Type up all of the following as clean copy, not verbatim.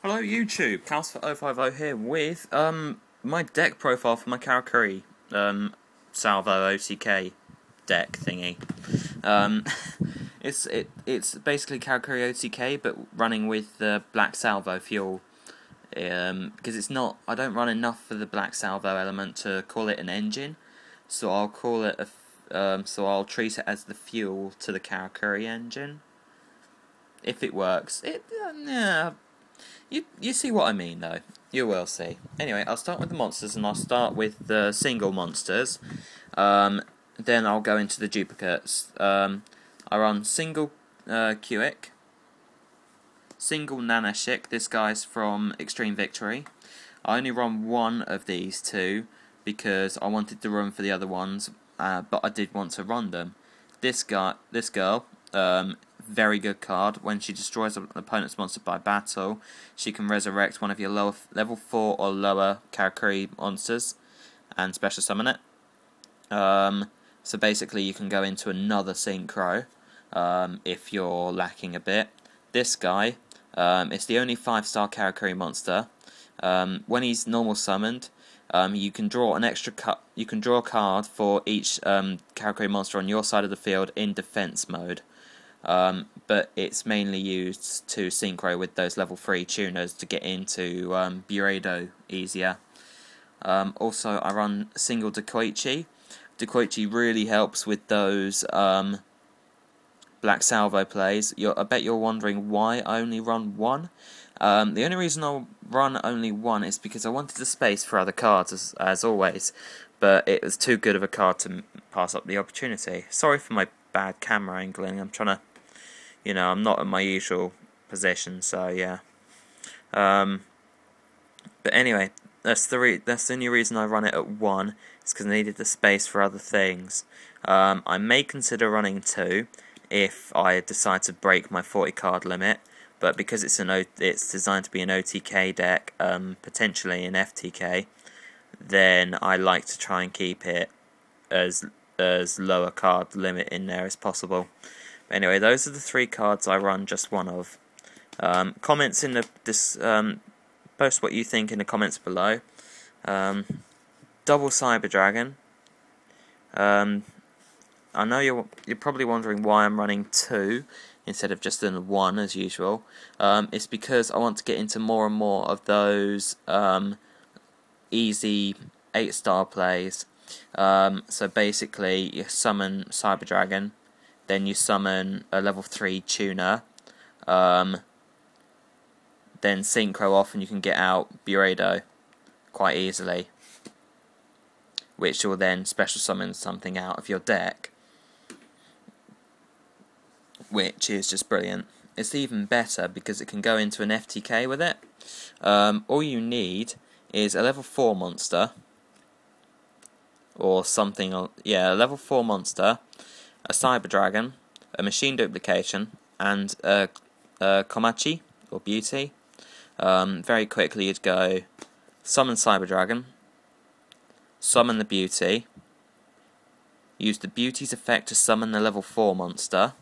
Hello YouTube, Calcifer050 here with my deck profile for my Karakuri Salvo OTK deck thingy. It's basically Karakuri OTK but running with the Black Salvo fuel. Because it's not, I don't run enough for the Black Salvo element to call it an engine, so I'll call it so I'll treat it as the fuel to the Karakuri engine. If it works, yeah. You see what I mean, though. You will see. Anyway, I'll start with the monsters, and I'll start with the single monsters. Then I'll go into the duplicates. I run single Kuick, single Nanashik. This guy's from Extreme Victory. I only run one of these two because I wanted to run for the other ones, but I did want to run them. This girl, very good card. When she destroys an opponent's monster by battle, she can resurrect one of your level 4 or lower Karakuri monsters and special summon it. So basically you can go into another Synchro if you're lacking a bit. This guy, it's the only 5-star Karakuri monster. When he's normal summoned, you can draw an extra you can draw a card for each Karakuri monster on your side of the field in defense mode. But it's mainly used to synchro with those level 3 tuners to get into Brueido easier. Also, I run single Dekoichi. Dekoichi really helps with those Black Salvo plays. I bet you're wondering why I only run one. The only reason I'll run only one is because I wanted the space for other cards, as always, but it was too good of a card to pass up the opportunity. Sorry for my bad camera angling. I'm trying to, I'm not in my usual position, so yeah. But anyway, that's the only reason I run it at 1. It's because I needed the space for other things. I may consider running 2 if I decide to break my 40 card limit, but because it's designed to be an OTK deck, potentially an FTK, then I like to try and keep it as lower card limit in there as possible. Anyway, those are the 3 cards I run just one of. Comments in post what you think in the comments below. Double Cyber Dragon. I know you're probably wondering why I'm running 2 instead of just in 1 as usual. It's because I want to get into more and more of those easy 8-star plays. So basically, you summon Cyber Dragon, then you summon a level 3 tuner, then synchro off, and you can get out Brueido quite easily, which will then special summon something out of your deck, which is just brilliant. It's even better because it can go into an FTK with it. All you need is a level 4 monster, or something, a level 4 monster, a Cyber Dragon, a Machine Duplication, and a Komachi, or Beauty. Very quickly you'd go summon Cyber Dragon, summon the Beauty, use the Beauty's effect to summon the level 4 monster,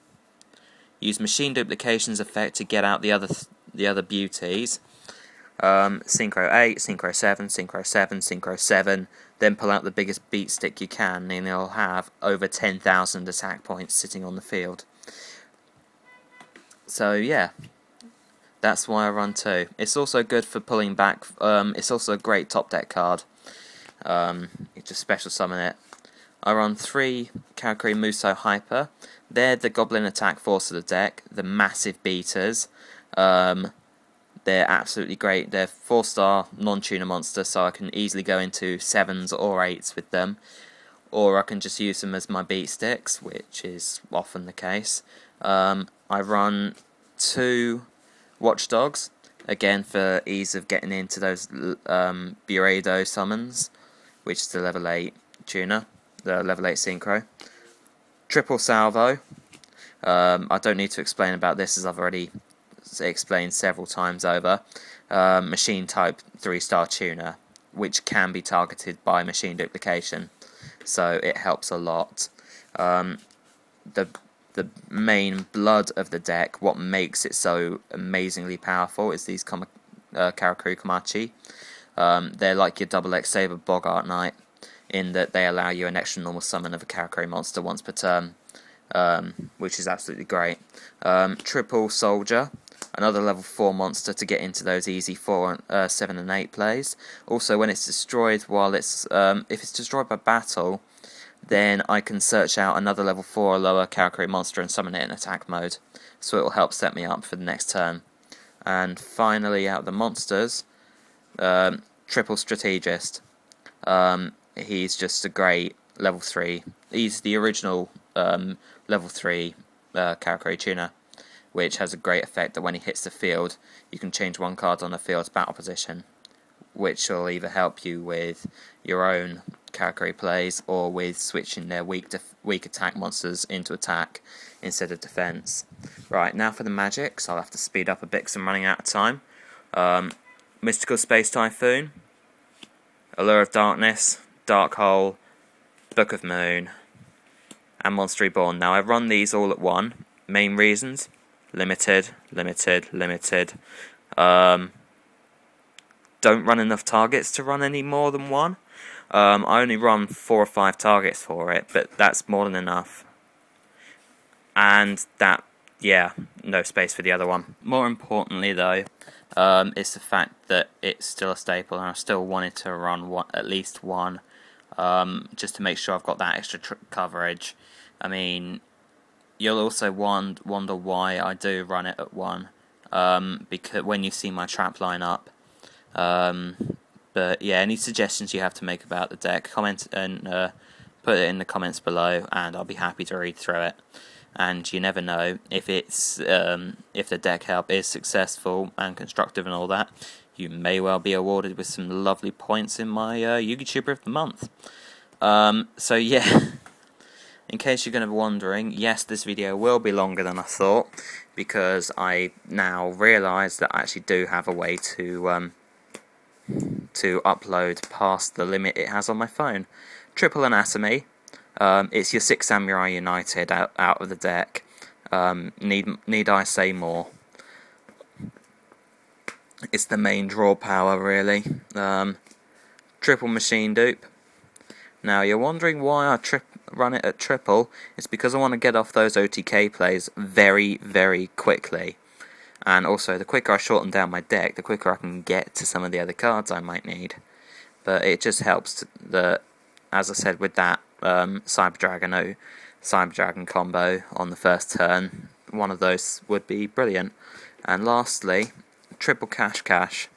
use Machine Duplication's effect to get out the other Beauties, Synchro 8, Synchro 7, Synchro 7, Synchro 7, then pull out the biggest beat stick you can, and you'll have over 10,000 attack points sitting on the field. So yeah, that's why I run 2. It's also good for pulling back. It's also a great top deck card. You just special summon it. I run 3 Karakuri Muso Haipa. They're the Goblin attack force of the deck, the massive beaters. They're absolutely great. They're 4-star non-tuner monster, so I can easily go into 7s or 8s with them. Or I can just use them as my beat sticks, which is often the case. I run 2 Watchdogs, again for ease of getting into those Brueido summons, which is the level 8 tuner, the level 8 synchro. Triple Salvo. I don't need to explain about this as I've already explained several times over. Machine type 3-star tuner, which can be targeted by Machine Duplication, so it helps a lot. The main blood of the deck, what makes it so amazingly powerful, is these Karakrui Komachi. They're like your double X Saber Bogart Knight, in that they allow you an extra normal summon of a Karakuri monster once per turn, which is absolutely great. Triple Soldier, another level 4 monster to get into those easy 4, 7 and 8 plays. Also, when it's destroyed while it's if it's destroyed by battle, then I can search out another level 4 or lower Karakuri monster and summon it in attack mode, so it will help set me up for the next turn. And finally, out of the monsters, Triple Strategist. He's just a great level 3. He's the original level 3 Karakuri tuner, which has a great effect that when he hits the field, you can change one card on the field's battle position, which will either help you with your own Karakuri plays or with switching their weak attack monsters into attack instead of defense. Right, now for the magics. I'll have to speed up a bit because I'm running out of time. Mystical Space Typhoon, Allure of Darkness, Dark Hole, Book of Moon, and Monster Reborn. Now, I run these all at one. Main reasons: limited. Don't run enough targets to run any more than one. I only run 4 or 5 targets for it, but that's more than enough. And that, yeah, no space for the other one. More importantly, though, it's the fact that it's still a staple, and I still wanted to run at least one, just to make sure I've got that extra coverage. I mean, you'll also wonder why I do run it at 1, because when you see my trap line up. But yeah, any suggestions you have to make about the deck, comment and put it in the comments below, and I'll be happy to read through it. And you never know, if it's if the deck help is successful and constructive and all that, you may well be awarded with some lovely points in my YouTuber of the month. So yeah, in case you're going to be wondering, yes, this video will be longer than I thought, because I now realise that I actually do have a way to upload past the limit it has on my phone. Triple Anatomy. It's your 6 Samurai United out of the deck. Need I say more? It's the main draw power, really. Triple Machine Dupe. Now, you're wondering why I run it at triple. It's because I want to get off those OTK plays very, very quickly. And also, the quicker I shorten down my deck, the quicker I can get to some of the other cards I might need. But it just helps that, as I said, with that Cyber Dragon combo on the first turn, one of those would be brilliant. And lastly, Triple Cash.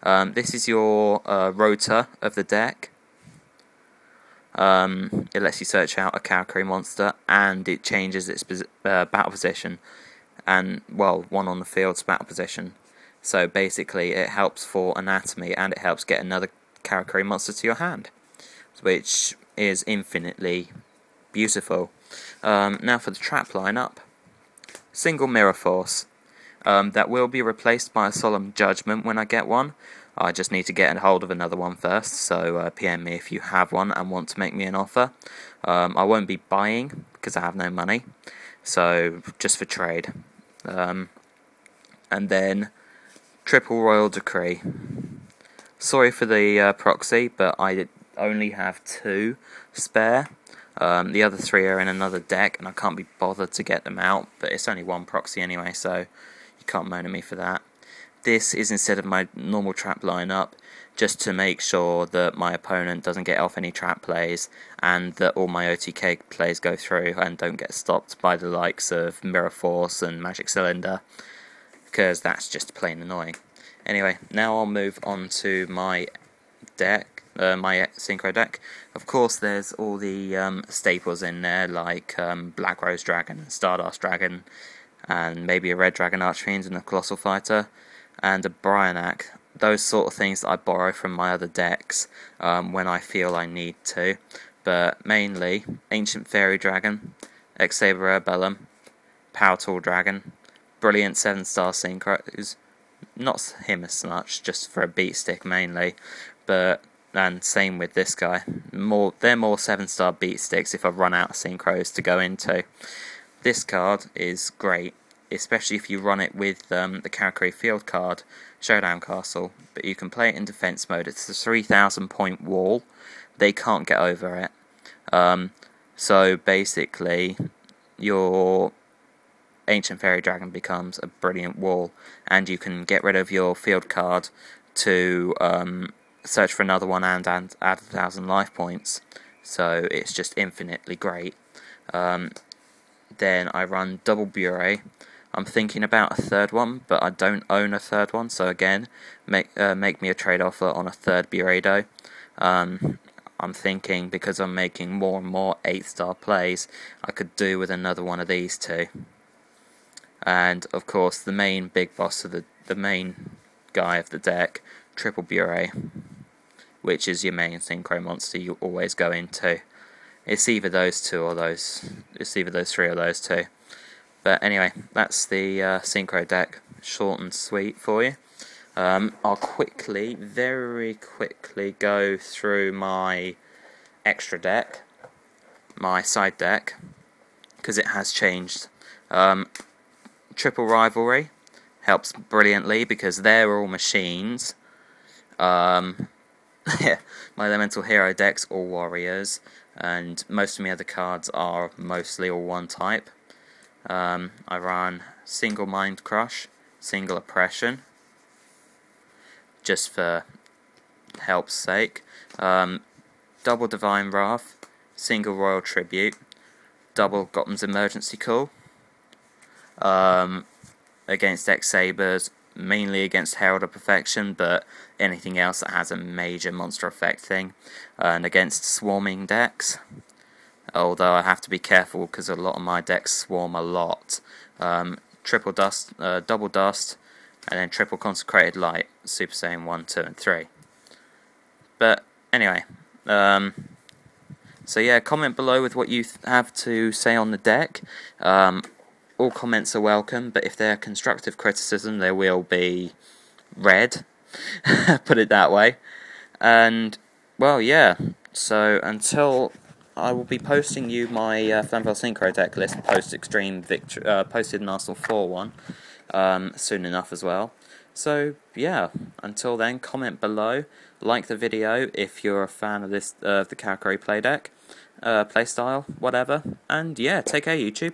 This is your rotor of the deck. It lets you search out a Karakuri monster, and it changes its battle position. And, well, one on the field's battle position. So basically it helps for anatomy, and it helps get another Karakuri monster to your hand, which is infinitely beautiful. Now for the trap lineup. Single Mirror Force. That will be replaced by a Solemn Judgement when I get one. I just need to get a hold of another one first, so PM me if you have one and want to make me an offer. I won't be buying because I have no money, so just for trade. And then Triple Royal Decree. Sorry for the proxy, but I only have 2 spare. The other 3 are in another deck, and I can't be bothered to get them out, but it's only 1 proxy anyway, so you can't moan at me for that. This is instead of my normal trap lineup, just to make sure that my opponent doesn't get off any trap plays, and that all my OTK plays go through and don't get stopped by the likes of Mirror Force and Magic Cylinder, because that's just plain annoying. Anyway, now I'll move on to my deck, my Synchro deck. Of course, there's all the staples in there, like Black Rose Dragon and Stardust Dragon, and maybe a Red Dragon Archfiend and a Colossal Fighter, and a Brionac. Those sort of things that I borrow from my other decks when I feel I need to. But mainly, Ancient Fairy Dragon, X-Saber Bellum, Power Tool Dragon, brilliant 7-star Synchros. Not him as much, just for a beat stick mainly. And same with this guy. They're more 7-star beat sticks if I run out of Synchros to go into. This card is great. especially if you run it with the Karakuri field card, Showdown Castle, but you can play it in defense mode. It's a 3,000 point wall. They can't get over it. So basically, your Ancient Fairy Dragon becomes a brilliant wall, and you can get rid of your field card to search for another one and add 1,000 life points. So it's just infinitely great. Then I run double Bruei. I'm thinking about a third one, but I don't own a third one, so again, make me a trade offer on a third Brueido. I'm thinking, because I'm making more and more 8-star plays, I could do with another one of these two. And of course, the main big boss of the main guy of the deck, triple Bruei, which is your main synchro monster you always go into. It's either those two or those. It's either those three or those two. But anyway, that's the synchro deck, short and sweet for you. I'll very quickly go through my extra deck, my side deck, because it has changed. Triple Rivalry helps brilliantly because they're all machines. My Elemental Hero deck's all warriors, and most of my other cards are mostly all one type. I run single Mind Crush, single Oppression, just for help's sake. Double Divine Wrath, single Royal Tribute, double Gotham's Emergency Call. Against X-Sabers, mainly against Herald of Perfection, but anything else that has a major monster effect thing. And against swarming decks, although I have to be careful because a lot of my decks swarm a lot. Triple Dust, Double Dust, and then Triple Consecrated Light, Super Saiyan 1, 2, and 3. But anyway, so yeah, comment below with what you have to say on the deck. All comments are welcome, but if they're constructive criticism, they will be read. Put it that way. And, well, yeah. So, until I will be posting you my Flamvell Synchro deck list post-Extreme Victory, posted in Arsenal 4 one, soon enough as well. So, yeah, until then, comment below, like the video if you're a fan of this, the Karakuri play deck, playstyle, whatever, and yeah, take care YouTube.